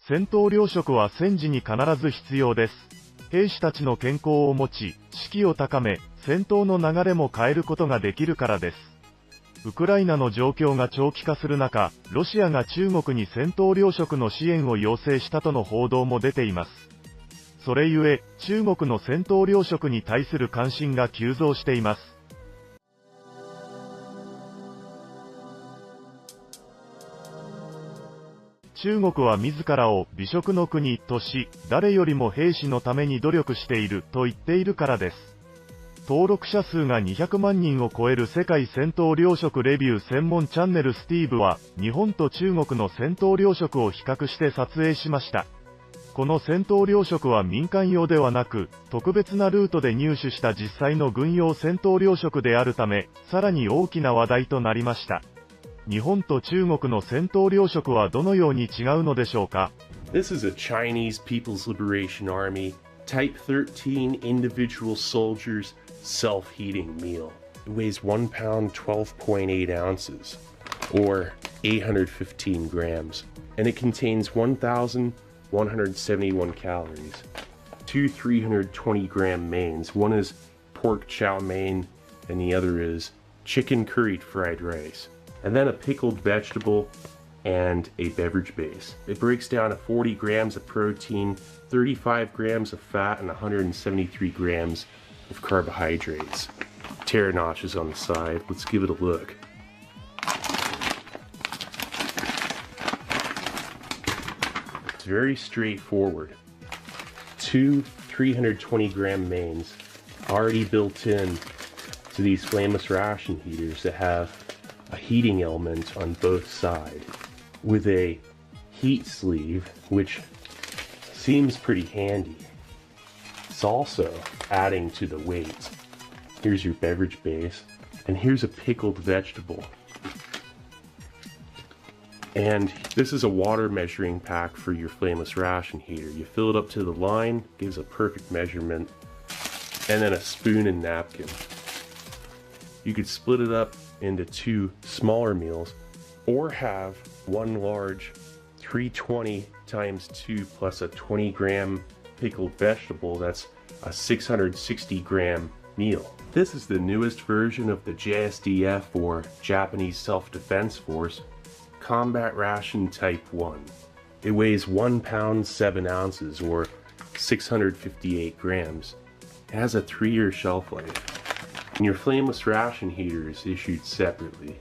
戦闘糧食は戦時に必ず必要です。兵士たちの健康を持ち、士気を高め、戦闘の流れも変えることができるからです。ウクライナの状況が長期化する中、ロシアが中国に戦闘糧食の支援を要請したとの報道も出ています。それゆえ、中国の戦闘糧食に対する関心が急増しています。中国は自らを美食の国とし、誰よりも兵士のために努力していると言っているからです。登録者数が200万人を超える世界戦闘糧食レビュー専門チャンネルスティーブは、日本と中国の戦闘糧食を比較して撮影しました。この戦闘糧食は民間用ではなく、特別なルートで入手した実際の軍用戦闘糧食であるため、さらに大きな話題となりました。日本と中国の戦闘糧食はどのように違うのでしょうか。 This is a Chinese People's Liberation Army Type 13 individual soldiers self-heating meal. It weighs 1 pound 12.8 ounces or 815 grams, and it contains 1,171 calories. Two 320-gram mains. One is pork chow mein and the other is chicken curried fried rice. And then a pickled vegetable and a beverage base. It breaks down to 40 grams of protein, 35 grams of fat, and 173 grams of carbohydrates. Tear notches on the side. Let's give it a look. It's very straightforward. Two 320-gram mains already built in to these flameless ration heaters that have a heating element on both sides with a heat sleeve, which seems pretty handy. It's also adding to the weight. Here's your beverage base, and here's a pickled vegetable. And this is a water measuring pack for your flameless ration heater. You fill it up to the line, gives a perfect measurement, and then a spoon and napkin. You could split it up into two smaller meals or have one large 320 times 2 plus a 20-gram pickled vegetable. That's a 660-gram meal. This is the newest version of the JSDF, or Japanese Self-Defense Force, Combat Ration Type 1. It weighs 1 pound 7 ounces or 658 grams. It has a 3-year shelf life. And your flameless ration heater is issued separately.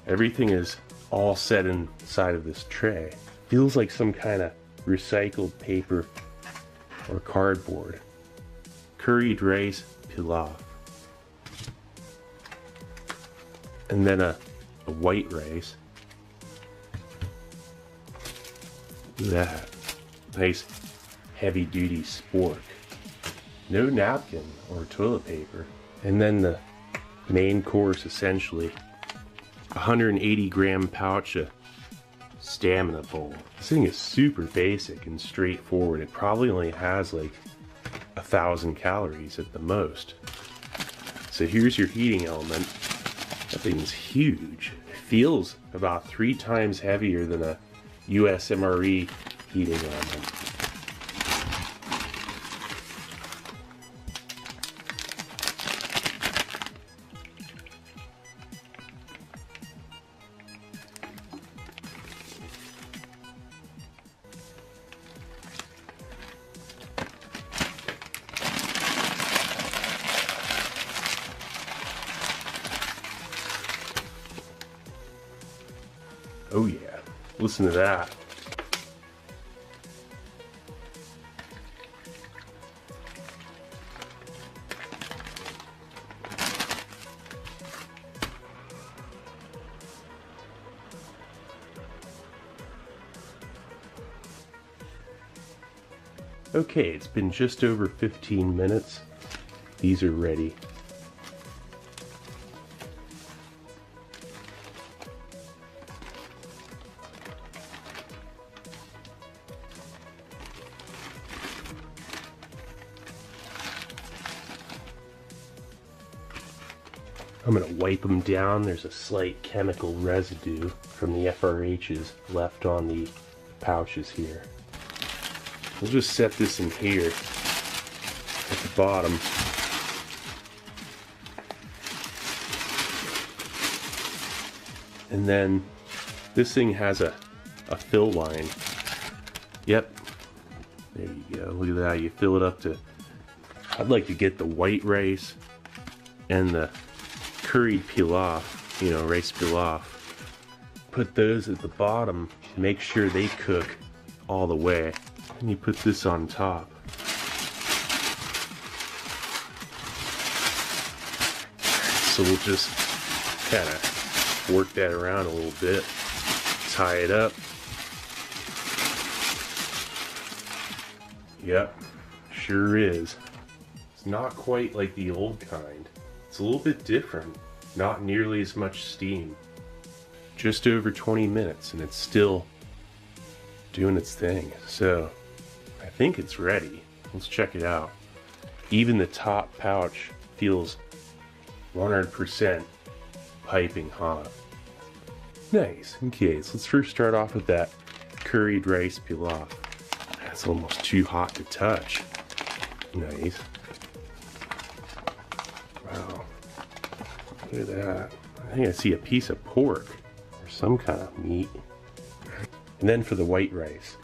Everything is all set inside of this tray. Feels like some kind of recycled paper or cardboard. Curried rice pilaf. And then a white rice. Look at that. Nice heavy duty spork. No napkin or toilet paper. And then the main course, essentially 180-gram pouch of stamina bowl. This thing is super basic and straightforward. It probably only has like 1,000 calories at the most. So here's your heating element. That thing's huge. It feels about 3 times heavier than a USMRE heating element. Oh yeah, listen to that. Okay, it's been just over 15 minutes. These are ready. I'm gonna wipe them down. There's a slight chemical residue from the FRHs left on the pouches here. We'll just set this in here at the bottom. And then this thing has a fill line. Yep. There you go. Look at that. You fill it up to... I'd like to get the white rice and the curry pilaf, you know, rice pilaf. Put those at the bottom. Make sure they cook all the way. And you put this on top. So we'll just kind of work that around a little bit. Tie it up. Yep, sure is. It's not quite like the old kind. It's a little bit different. Not nearly as much steam. Just over 20 minutes and it's still doing its thing. So I think it's ready. Let's check it out. Even the top pouch feels 100% piping hot. Nice. Okay, so let's first start off with that curried rice pilaf. That's almost too hot to touch. Nice. Wow. Look at that. I think I see a piece of pork or some kind of meat. And then for the white rice.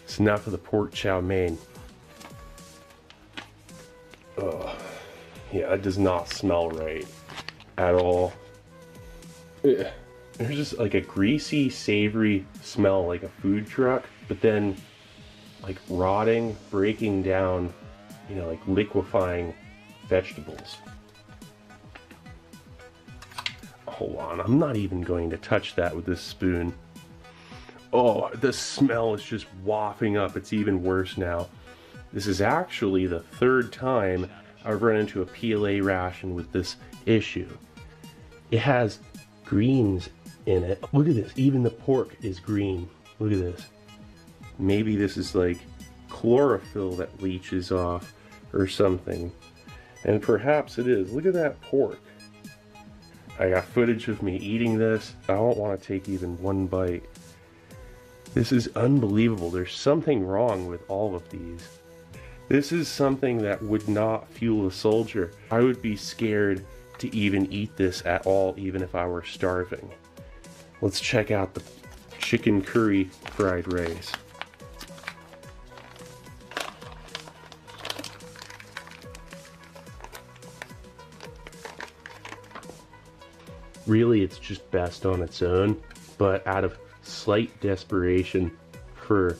So now for the pork chow mein. Oh, yeah, it does not smell right at all. Ugh. There's just like a greasy, savory smell like a food truck, but then like rotting, breaking down, you know, like liquefying vegetables. Hold on, I'm not even going to touch that with this spoon. Oh, the smell is just wafting up. It's even worse now. This is actually the third time I've run into a PLA ration with this issue. It has greens in it. Look at this. Even the pork is green. Look at this. Maybe this is like chlorophyll that leaches off or something. And perhaps it is. Look at that pork. I got footage of me eating this. I don't want to take even one bite. This is unbelievable. There's something wrong with all of these. This is something that would not fuel a soldier. I would be scared to even eat this at all, even if I were starving. Let's check out the chicken curry fried rice. Really, it's just best on its own, but out of slight desperation for,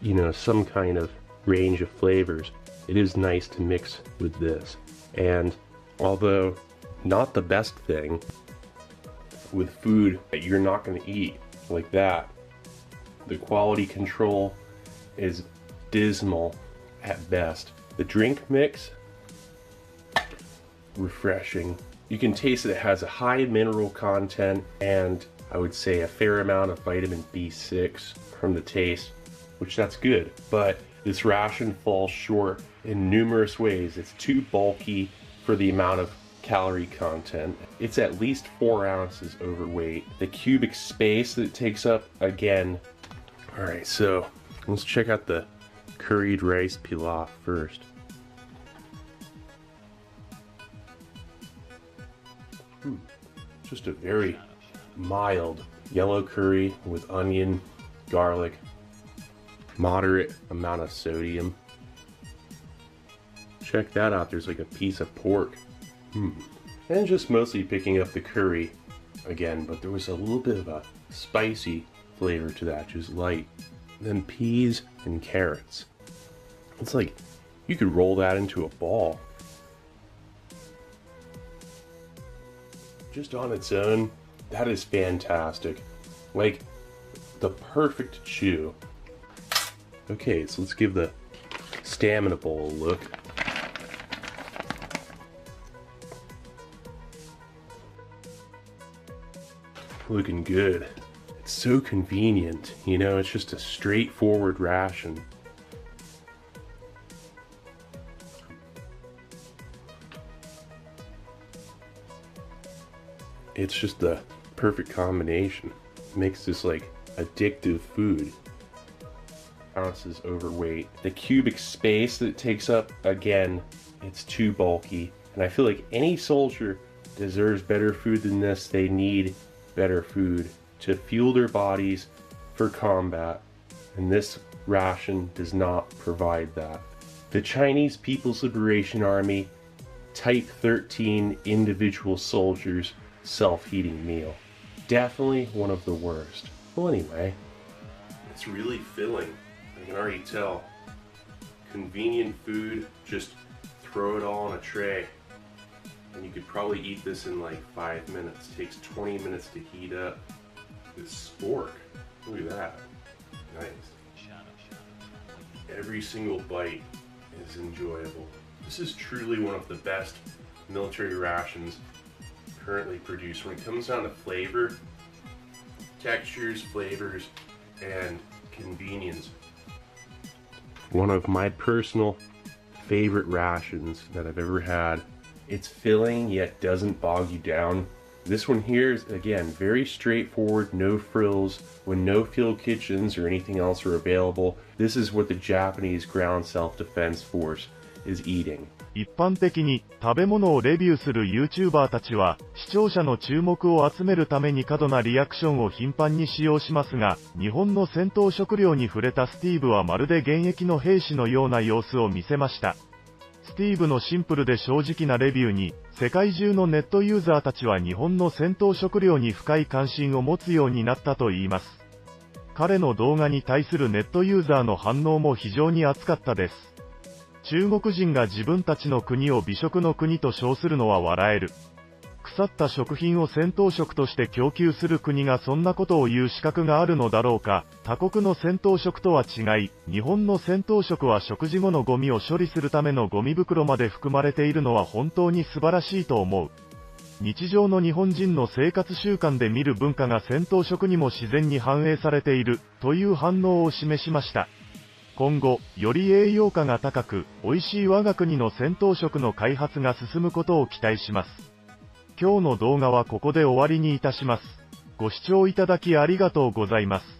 you know, some kind of range of flavors, it is nice to mix with this. And although not the best thing with food that you're not going to eat like that, the quality control is dismal at best. The drink mix, refreshing. You can taste that it has a high mineral content and I would say a fair amount of vitamin B6 from the taste, which that's good. But this ration falls short in numerous ways. It's too bulky for the amount of calorie content. It's at least 4 ounces overweight. The cubic space that it takes up, again. All right, so let's check out the curried rice pilaf first. Just a very mild yellow curry with onion, garlic, moderate amount of sodium. Check that out, there's like a piece of pork. And just mostly picking up the curry again, but there was a little bit of a spicy flavor to that, just light. Then peas and carrots. It's like you could roll that into a ball. Just on its own, that is fantastic. Like the perfect chew. Okay, so let's give the stamina bowl a look. looking good. It's so convenient, you know, it's just a straightforward ration. It's just the perfect combination. It makes this like addictive food. Ounces overweight. The cubic space that it takes up, again, it's too bulky. And I feel like any soldier deserves better food than this. They need better food to fuel their bodies for combat. And this ration does not provide that. The Chinese People's Liberation Army Type 13 individual soldiers self-heating meal. Definitely one of the worst. Well, anyway, it's really filling. I can already tell. Convenient food, just throw it all on a tray. And you could probably eat this in like 5 minutes. It takes 20 minutes to heat up. It's spork. Look at that. Nice. Every single bite is enjoyable. This is truly one of the best military rations currently produced when it comes down to flavor, textures, flavors, and convenience. One of my personal favorite rations that I've ever had. It's filling yet doesn't bog you down. This one here is, again, very straightforward, no frills. When no field kitchens or anything else are available, this is what the Japanese ground self-defense force is eating. 一般的に食べ物をレビューする YouTuber たちは視聴者の注目を集めるために過度なリアクションを頻繁に使用しますが、日本の戦闘食料に触れたスティーブはまるで現役の兵士のような様子を見せました。スティーブのシンプルで正直なレビューに世界中のネットユーザーたちは日本の戦闘食料に深い関心を持つようになったといいます。彼の動画に対するネットユーザーの反応も非常に熱かったです。中国人が自分たちの国を美食の国と称するのは笑える。腐った食品を戦闘食として供給する国がそんなことを言う資格があるのだろうか。他国の戦闘食とは違い、日本の戦闘食は食事後のゴミを処理するためのゴミ袋まで含まれているのは本当に素晴らしいと思う。日常の日本人の生活習慣で見る文化が戦闘食にも自然に反映されているという反応を示しました。今後、より栄養価が高く、美味しい我が国の戦闘食の開発が進むことを期待します。今日の動画はここで終わりにいたします。ご視聴いただきありがとうございます。